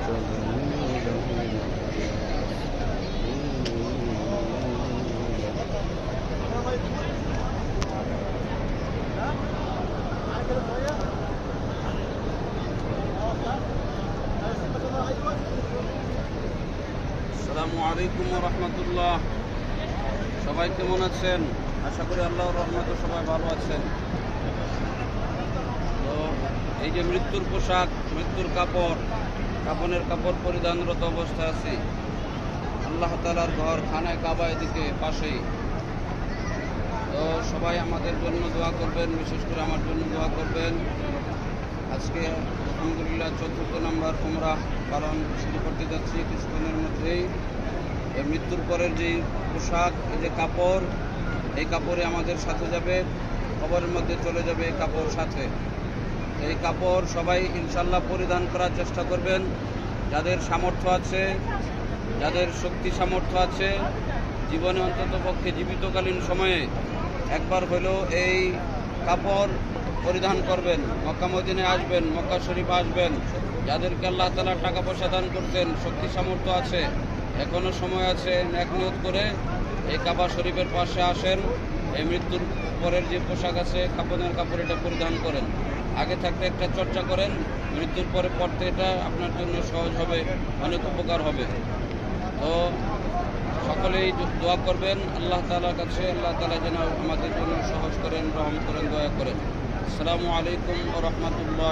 আসসালামু আলাইকুম ওয়া রাহমাতুল্লাহ। সবাই কেমন আছেন? আশা করি আল্লাহর রহমতে সবাই ভালো আছেন। তো এই যে মৃত্যুর পোশাক, মৃত্যুর কাপড়, কাফনের কাপড় পরিধানরত অবস্থায় আছি। আল্লাহ তাআলার ঘর খানায় কাবা এদিকে পাশেই। তো সবাই আমাদের জন্য দোয়া করবেন, বিশেষ করে আমার জন্য দোয়া করবেন। আজকে আলহামদুলিল্লাহ ৪র্থ নাম্বার উমরাহ পালন শুরু করতে যাচ্ছি কিছুক্ষণের মধ্যেই। এই মৃত্যুর পরের যেই পোশাক, এই যে কাপড়, এই কাপড়ে আমাদের সাথে যাবে, কবরের মধ্যে চলে যাবে এই কাপড় সাথে। এই কাপড় সবাই ইনশাল্লাহ পরিধান করার চেষ্টা করবেন। যাদের সামর্থ্য আছে, যাদের শক্তি সামর্থ্য আছে, জীবনে অন্তত পক্ষে জীবিতকালীন সময়ে একবার হলেও এই কাপড় পরিধান করবেন। মক্কা মদিনায় আসবেন, মক্কা শরীফ আসবেন। যাদেরকে আল্লাহ তাআলা টাকা পয়সা দান করতেন, শক্তি সামর্থ্য আছে, এখনও সময় আছে, নেক নিয়ত করে এই কাবা শরীফের পাশে আসেন। এই মৃত্যুর পরের যে পোশাক আছে, কাফনের কাপড়, এটা পরিধান করেন। আগে থাকতে একটা চর্চা করেন, মৃত্যুর পরে পড়তে এটা আপনার জন্য সহজ হবে, অনেক উপকার হবে। তো সকলেই দোয়া করবেন আল্লাহ তাআলার কাছে, আল্লাহ তাআলা যেন আমাদের জন্য সহজ করেন, রহম করেন, দয়া করেন। আসসালামু আলাইকুম ওয়া রাহমাতুল্লাহ।